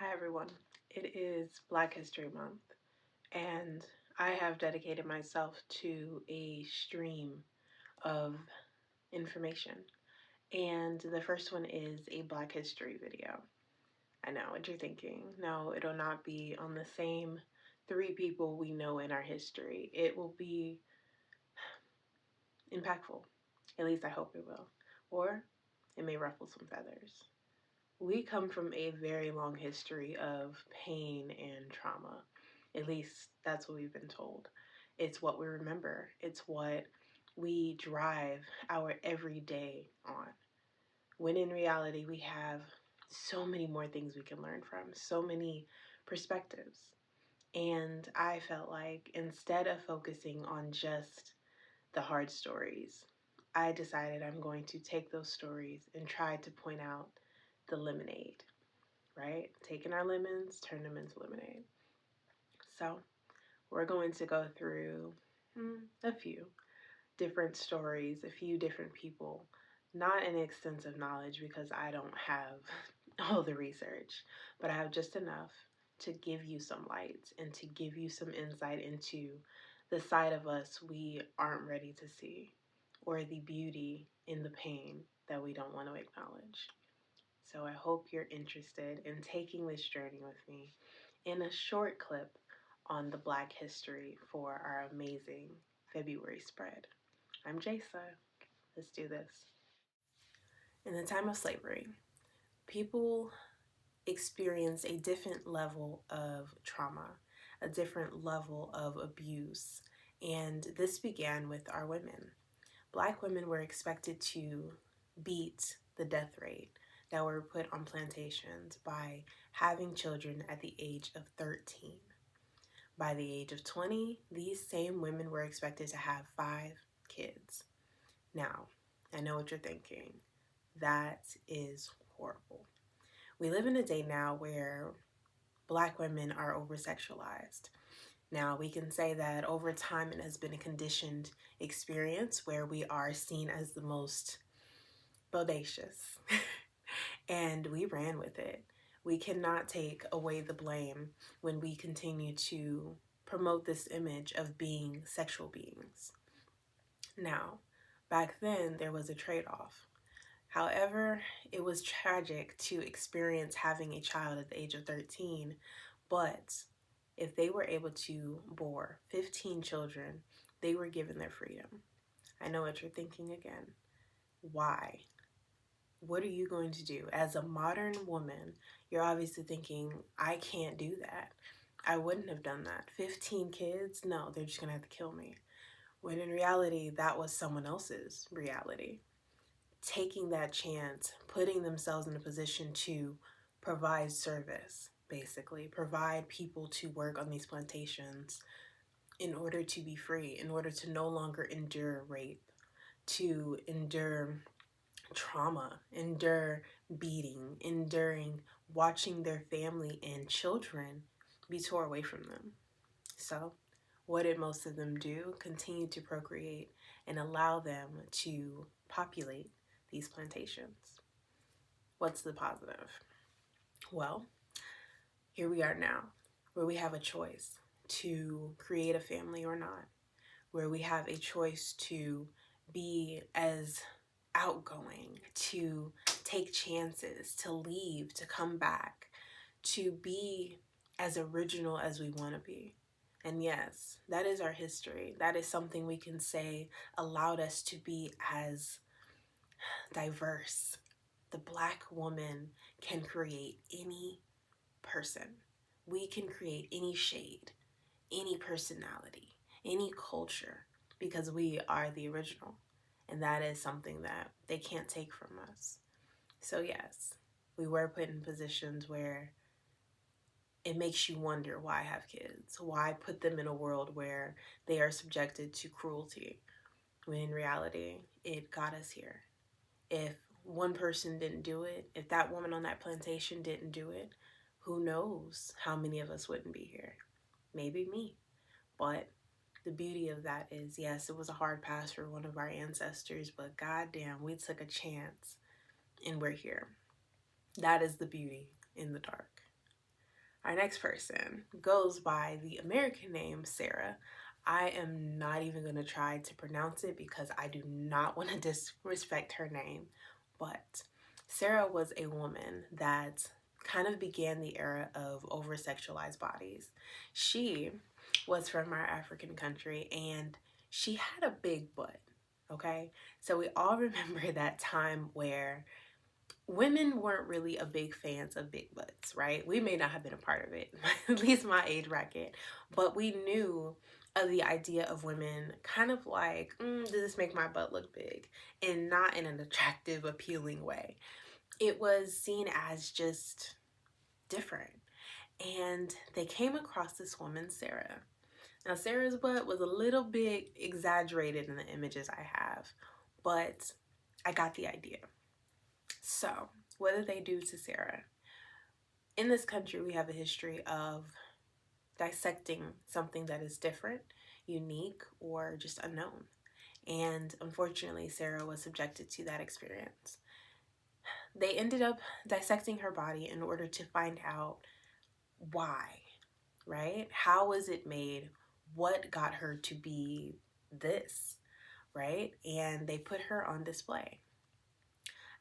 Hi everyone. It is Black History Month, and I have dedicated myself to a stream of information. And the first one is a Black History video. I know what you're thinking. No, it'll not be on the same three people we know in our history. It will be impactful. At least I hope it will. Or it may ruffle some feathers. We come from a very long history of pain and trauma. At least that's what we've been told. It's what we remember. It's what we drive our everyday on. When in reality, we have so many more things we can learn from, so many perspectives. And I felt like instead of focusing on just the hard stories, I decided I'm going to take those stories and try to point out the lemonade, right? Taking our lemons, turn them into lemonade. So we're going to go through a few different stories, a few different people, not an extensive knowledge because I don't have all the research, but I have just enough to give you some light and to give you some insight into the side of us we aren't ready to see, or the beauty in the pain that we don't want to acknowledge. So I hope you're interested in taking this journey with me in a short clip on the Black history for our amazing February spread. I'm Jaysa. Let's do this. In the time of slavery, people experience a different level of trauma, a different level of abuse, and this began with our women. Black women were expected to beat the death rate that were put on plantations by having children at the age of 13. By the age of 20, these same women were expected to have 5 kids. Now, I know what you're thinking. That is horrible. We live in a day now where Black women are over-sexualized. Now, we can say that over time it has been a conditioned experience where we are seen as the most bodacious, and we ran with it. We cannot take away the blame when we continue to promote this image of being sexual beings. Now, back then there was a trade-off. However, it was tragic to experience having a child at the age of 13, but if they were able to bore 15 children, they were given their freedom. I know what you're thinking again. Why? What are you going to do? As a modern woman, you're obviously thinking, I can't do that. I wouldn't have done that. 15 kids? No, they're just going to have to kill me. When in reality, that was someone else's reality. Taking that chance, putting themselves in a position to provide service, basically, provide people to work on these plantations in order to be free, in order to no longer endure rape, to endure trauma, endure beating, enduring watching their family and children be tore away from them. So, what did most of them do? Continue to procreate and allow them to populate these plantations. What's the positive? Well, here we are now, where we have a choice to create a family or not, where we have a choice to be as outgoing, to take chances, to leave, to come back, to be as original as we want to be. And yes, that is our history. That is something we can say allowed us to be as diverse. The Black woman can create any person. We can create any shade, any personality, any culture, because we are the original. And that is something that they can't take from us. So yes, we were put in positions where it makes you wonder, why have kids? Why put them in a world where they are subjected to cruelty? When in reality, it got us here. If one person didn't do it, if that woman on that plantation didn't do it, who knows how many of us wouldn't be here? Maybe me. But the beauty of that is, yes, it was a hard pass for one of our ancestors, but goddamn, we took a chance and we're here. That is the beauty in the dark. Our next person goes by the American name Sarah. I am not even going to try to pronounce it because I do not want to disrespect her name. But Sarah was a woman that kind of began the era of over sexualized bodies. She was from our African country and she had a big butt. Okay, so we all remember that time where women weren't really a big fans of big butts, right? We may not have been a part of it, at least my age bracket, but we knew of the idea of women kind of like, does this make my butt look big? And not in an attractive, appealing way. It was seen as just different. And they came across this woman, Sarah. Now, Sarah's butt was a little bit exaggerated in the images I have, but I got the idea. So, what did they do to Sarah? In this country, we have a history of dissecting something that is different, unique, or just unknown. And unfortunately, Sarah was subjected to that experience. They ended up dissecting her body in order to find out why, right? How was it made? What got her to be this, right? And they put her on display.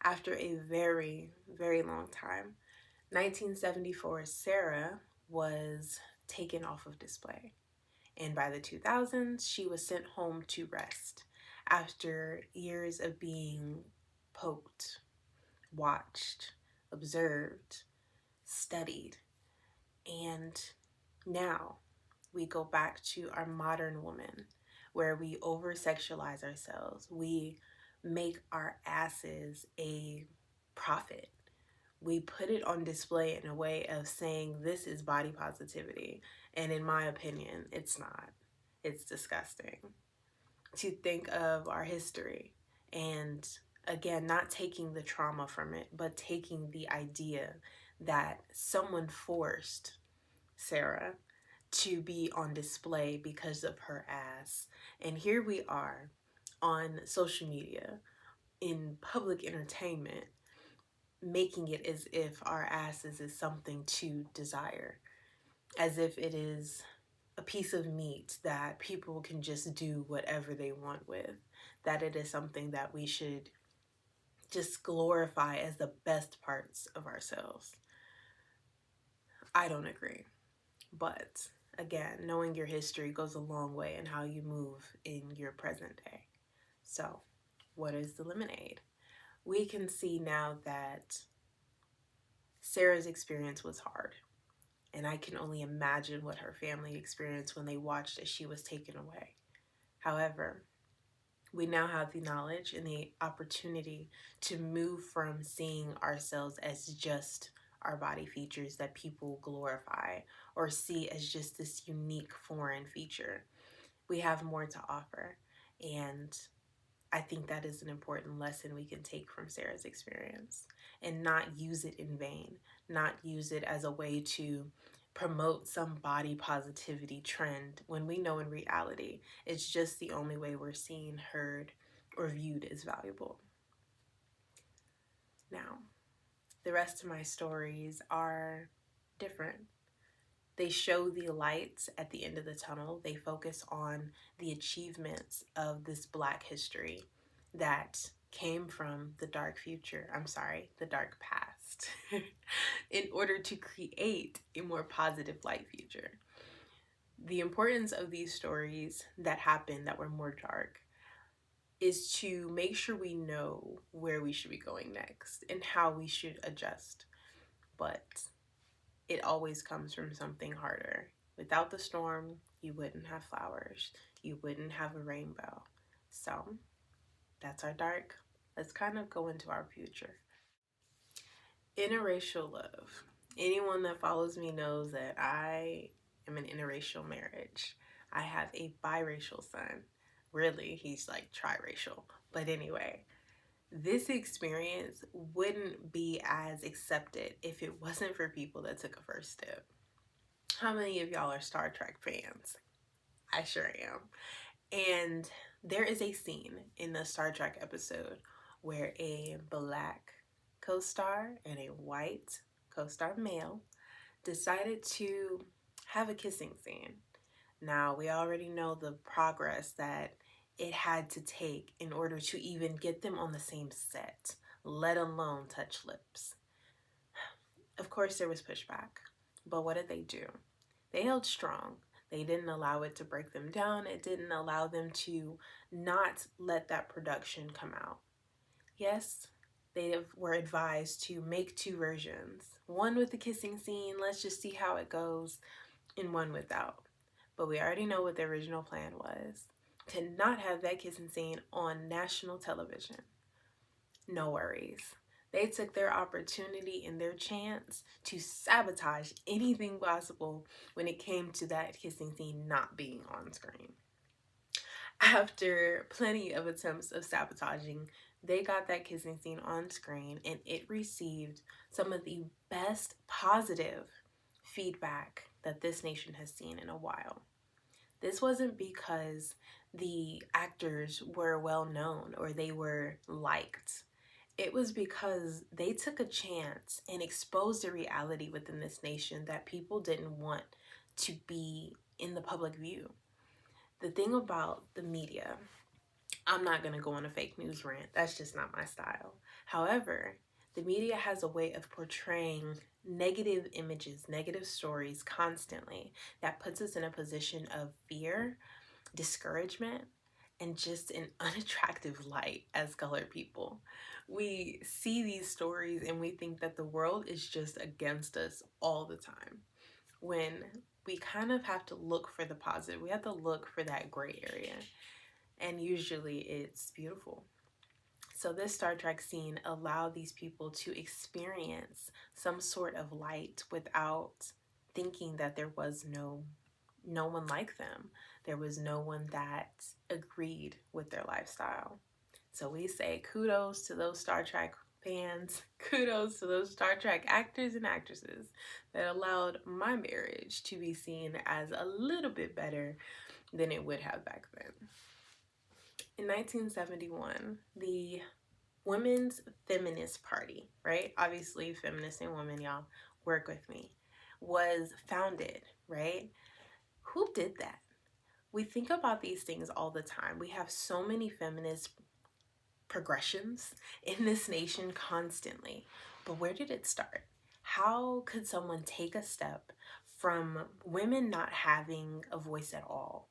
After a very, very long time, 1974, Sarah was taken off of display. And by the 2000s, she was sent home to rest after years of being poked, watched, observed, studied. And now we go back to our modern woman where we over sexualize ourselves. We make our asses a profit. We put it on display in a way of saying this is body positivity. And in my opinion, it's not. It's disgusting to think of our history and, again, not taking the trauma from it, but taking the idea that someone forced Sarah to be on display because of her ass. And here we are on social media in public entertainment making it as if our asses is something to desire, as if it is a piece of meat that people can just do whatever they want with, that it is something that we should just glorify as the best parts of ourselves. I don't agree. But again, knowing your history goes a long way in how you move in your present day. So, what is the lemonade? We can see now that Sarah's experience was hard. And I can only imagine what her family experienced when they watched as she was taken away. However, we now have the knowledge and the opportunity to move from seeing ourselves as just our body features that people glorify or see as just this unique foreign feature. We have more to offer, and I think that is an important lesson we can take from Sarah's experience and not use it in vain, not use it as a way to promote some body positivity trend when we know in reality it's just the only way we're seen, heard, or viewed as valuable. Now, the rest of my stories are different. They show the lights at the end of the tunnel. They focus on the achievements of this Black history that came from the dark future, the dark past, in order to create a more positive light future. The importance of these stories that happened that were more dark is to make sure we know where we should be going next and how we should adjust. But it always comes from something harder. Without the storm, you wouldn't have flowers. You wouldn't have a rainbow. So that's our dark. Let's kind of go into our future. Interracial love. Anyone that follows me knows that I am an interracial marriage. I have a biracial son. Really, he's like triracial. But anyway, this experience wouldn't be as accepted if it wasn't for people that took a first step. How many of y'all are Star Trek fans? I sure am. And there is a scene in the Star Trek episode where a Black co-star and a white co-star male decided to have a kissing scene. Now, we already know the progress that it had to take in order to even get them on the same set, let alone touch lips. Of course, there was pushback, but what did they do? They held strong. They didn't allow it to break them down. It didn't allow them to not let that production come out. Yes, they were advised to make two versions, one with the kissing scene, let's just see how it goes, and one without. But we already know what the original plan was, to not have that kissing scene on national television. No worries. They took their opportunity and their chance to sabotage anything possible when it came to that kissing scene not being on screen. After plenty of attempts of sabotaging, they got that kissing scene on screen and it received some of the best positive feedback that this nation has seen in a while. This wasn't because the actors were well known or they were liked. It was because they took a chance and exposed a reality within this nation that people didn't want to be in the public view. The thing about the media, I'm not going to go on a fake news rant. That's just not my style. However, the media has a way of portraying negative images, negative stories constantly that puts us in a position of fear, discouragement, and just an unattractive light as colored people. We see these stories and we think that the world is just against us all the time, when we kind of have to look for the positive. We have to look for that gray area, and usually it's beautiful. So this Star Trek scene allowed these people to experience some sort of light without thinking that there was no one like them. There was no one that agreed with their lifestyle. So we say kudos to those Star Trek fans, kudos to those Star Trek actors and actresses that allowed my marriage to be seen as a little bit better than it would have back then. In 1971, the Women's Feminist Party, right? Obviously, feminists and women, y'all, work with me, was founded, right? Who did that? We think about these things all the time. We have so many feminist progressions in this nation constantly. But where did it start? How could someone take a step from women not having a voice at all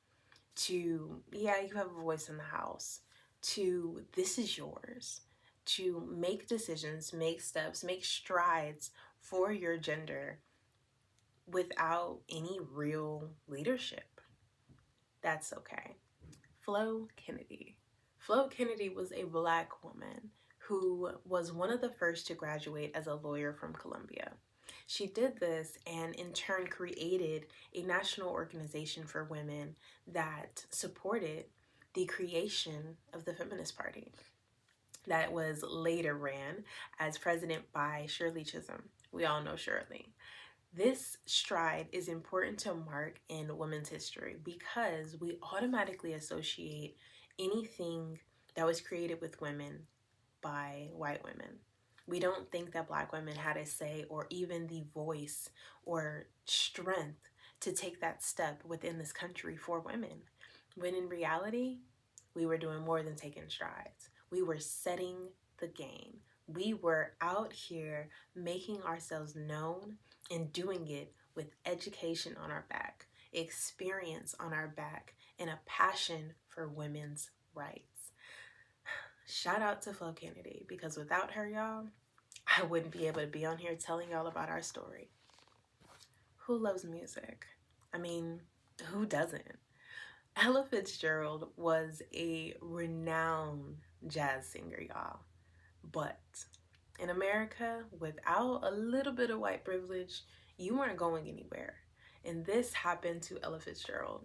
to, yeah, you have a voice in the house, to this is yours, to make decisions, make steps, make strides for your gender without any real leadership? That's okay. Flo Kennedy. Flo Kennedy was a Black woman who was one of the first to graduate as a lawyer from Columbia. She did this and in turn created a national organization for women that supported the creation of the Feminist Party that was later ran as president by Shirley Chisholm. We all know Shirley. This stride is important to mark in women's history because we automatically associate anything that was created with women by white women. We don't think that Black women had a say or even the voice or strength to take that step within this country for women, when in reality, we were doing more than taking strides. We were setting the game. We were out here making ourselves known and doing it with education on our back, experience on our back, and a passion for women's rights. Shout out to Flo Kennedy, because without her, y'all, I wouldn't be able to be on here telling y'all about our story. Who loves music? I mean, who doesn't? Ella Fitzgerald was a renowned jazz singer, y'all. But in America, without a little bit of white privilege, you weren't going anywhere. And this happened to Ella Fitzgerald.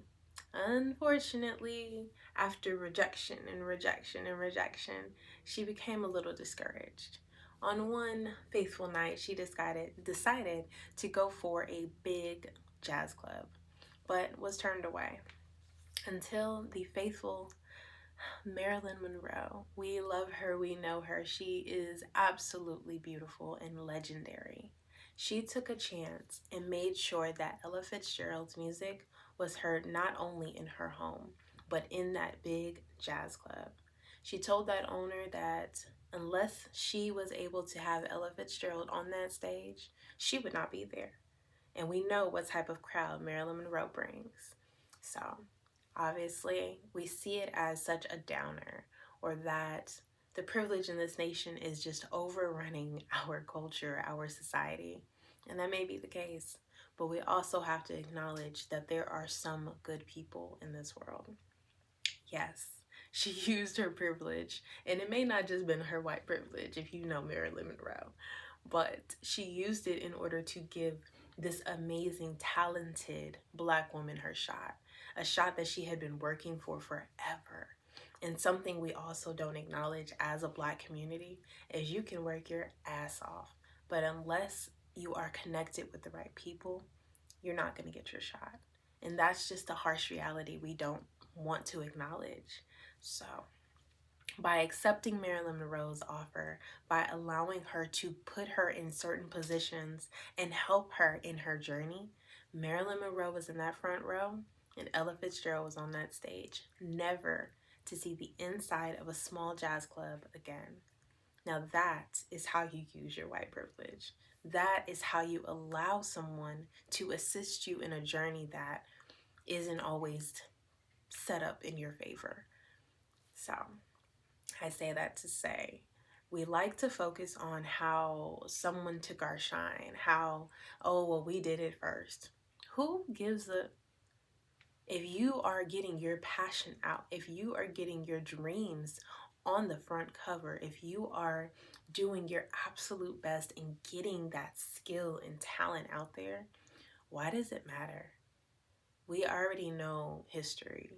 Unfortunately, after rejection and rejection and rejection, she became a little discouraged. On one faithful night, she decided to go for a big jazz club, but was turned away until the faithful Marilyn Monroe. We love her, we know her. She is absolutely beautiful and legendary. She took a chance and made sure that Ella Fitzgerald's music was heard not only in her home, but in that big jazz club. She told that owner that unless she was able to have Ella Fitzgerald on that stage, she would not be there. And we know what type of crowd Marilyn Monroe brings. So, obviously, we see it as such a downer, or that the privilege in this nation is just overrunning our culture, our society. And that may be the case, but we also have to acknowledge that there are some good people in this world. Yes, she used her privilege, and it may not just been her white privilege if you know Marilyn Monroe, but she used it in order to give this amazing, talented black woman her shot, a shot that she had been working for forever. And something we also don't acknowledge as a black community is you can work your ass off, but unless you are connected with the right people, you're not going to get your shot. And that's just a harsh reality we don't want to acknowledge. So, by accepting Marilyn Monroe's offer, by allowing her to put her in certain positions and help her in her journey, Marilyn Monroe was in that front row and Ella Fitzgerald was on that stage, never to see the inside of a small jazz club again. Now, that is how you use your white privilege. That is how you allow someone to assist you in a journey that isn't always set up in your favor. So, I say that to say, we like to focus on how someone took our shine, how, oh, well, we did it first. Who gives a, if you are getting your passion out, if you are getting your dreams on the front cover, if you are doing your absolute best in getting that skill and talent out there, why does it matter? We already know history.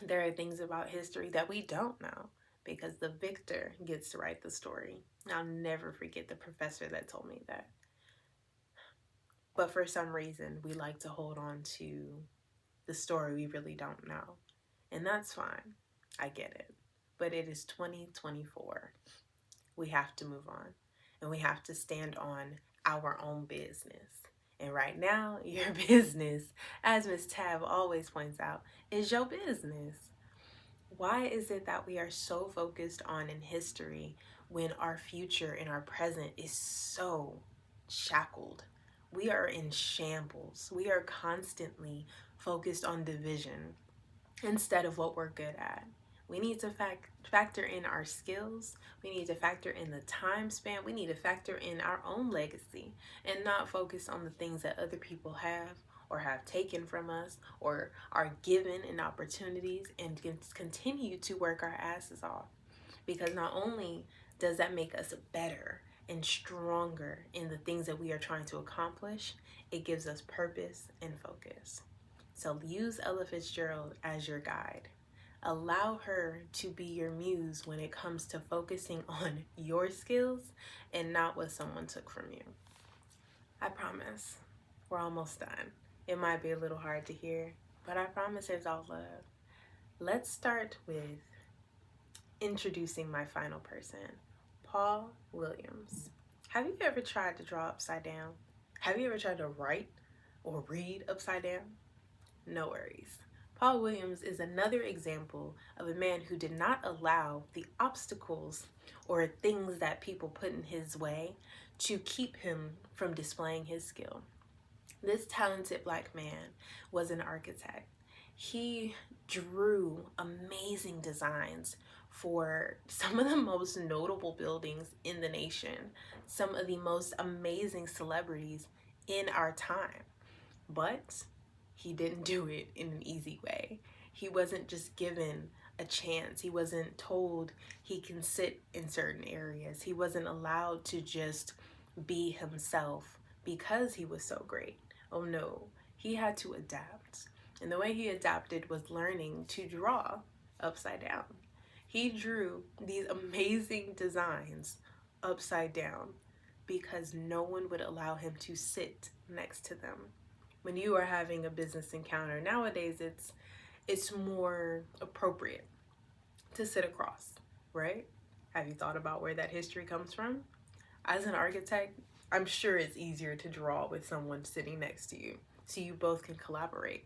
There are things about history that we don't know because the victor gets to write the story. I'll never forget the professor that told me that. But for some reason, we like to hold on to the story we really don't know. And that's fine. I get it. But it is 2024. We have to move on. And we have to stand on our own business. And right now, your business, as Miss Tab always points out, is your business. Why is it that we are so focused on in history when our future and our present is so shackled? We are in shambles. We are constantly focused on division instead of what we're good at. We need to factor in our skills. We need to factor in the time span. We need to factor in our own legacy and not focus on the things that other people have or have taken from us or are given in opportunities, and continue to work our asses off. Because not only does that make us better and stronger in the things that we are trying to accomplish, it gives us purpose and focus. So use Ella Fitzgerald as your guide. Allow her to be your muse when it comes to focusing on your skills and not what someone took from you. I promise we're almost done. It might be a little hard to hear, but I promise there's all love. Let's start with introducing my final person, Paul Williams. Have you ever tried to draw upside down? Have you ever tried to write or read upside down? No worries. Paul Williams is another example of a man who did not allow the obstacles or things that people put in his way to keep him from displaying his skill. This talented black man was an architect. He drew amazing designs for some of the most notable buildings in the nation, some of the most amazing celebrities in our time. But he didn't do it in an easy way. He wasn't just given a chance. He wasn't told he can sit in certain areas. He wasn't allowed to just be himself because he was so great. Oh no, he had to adapt. And the way he adapted was learning to draw upside down. He drew these amazing designs upside down because no one would allow him to sit next to them. When you are having a business encounter nowadays, it's more appropriate to sit across, right? Have you thought about where that history comes from? As an architect, I'm sure it's easier to draw with someone sitting next to you so you both can collaborate.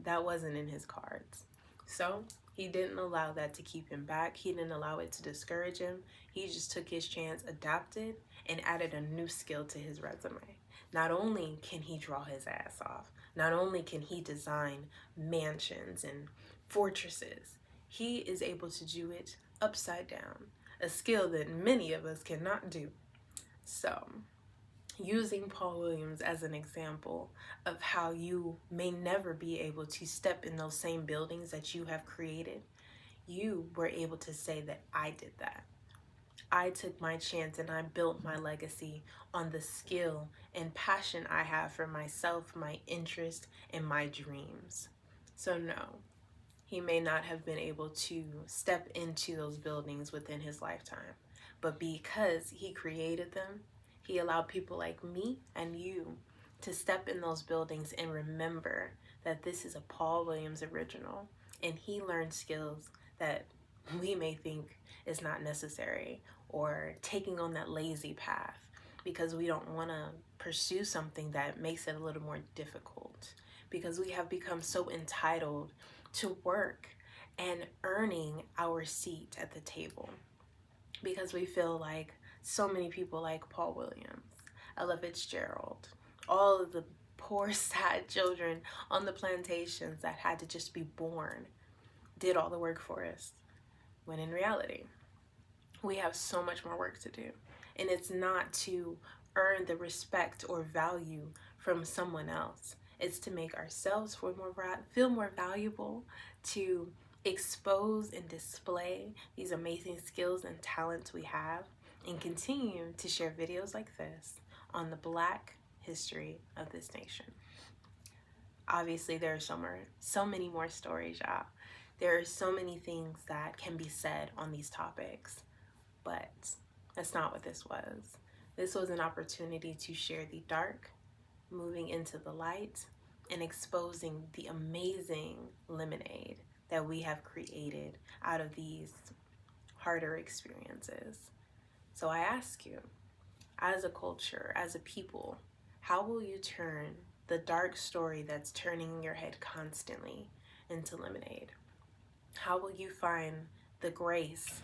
That wasn't in his cards. So he didn't allow that to keep him back. He didn't allow it to discourage him. He just took his chance, adapted, and added a new skill to his resume. Not only can he draw his ass off, not only can he design mansions and fortresses, he is able to do it upside down, a skill that many of us cannot do. So, using Paul Williams as an example of how you may never be able to step in those same buildings that you have created, you were able to say that I did that. I took my chance and I built my legacy on the skill and passion I have for myself, my interest, and my dreams. So, no, he may not have been able to step into those buildings within his lifetime, but because he created them, he allowed people like me and you to step in those buildings and remember that this is a Paul Williams original, and he learned skills that we may think is not necessary, or taking on that lazy path because we don't want to pursue something that makes it a little more difficult, because we have become so entitled to work and earning our seat at the table, because we feel like so many people like Paul Williams, Ella Fitzgerald, all of the poor, sad children on the plantations that had to just be born did all the work for us, when in reality, we have so much more work to do. And it's not to earn the respect or value from someone else. It's to make ourselves feel more valuable, to expose and display these amazing skills and talents we have, and continue to share videos like this on the Black history of this nation. Obviously, there are so many more stories, y'all. There are so many things that can be said on these topics, but that's not what this was. This was an opportunity to share the dark, moving into the light, and exposing the amazing lemonade that we have created out of these harder experiences. So I ask you, as a culture, as a people, how will you turn the dark story that's turning in your head constantly into lemonade? How will you find the grace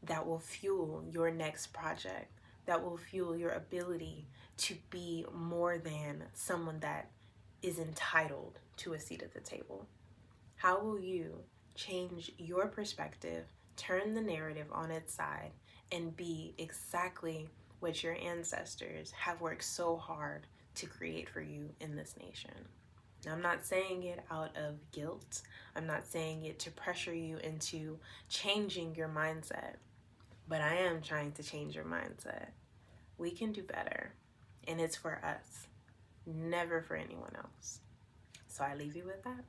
that will fuel your next project, that will fuel your ability to be more than someone that is entitled to a seat at the table? How will you change your perspective, turn the narrative on its side, and be exactly what your ancestors have worked so hard to create for you in this nation? Now, I'm not saying it out of guilt. I'm not saying it to pressure you into changing your mindset, but I am trying to change your mindset. We can do better, and it's for us, never for anyone else. So I leave you with that.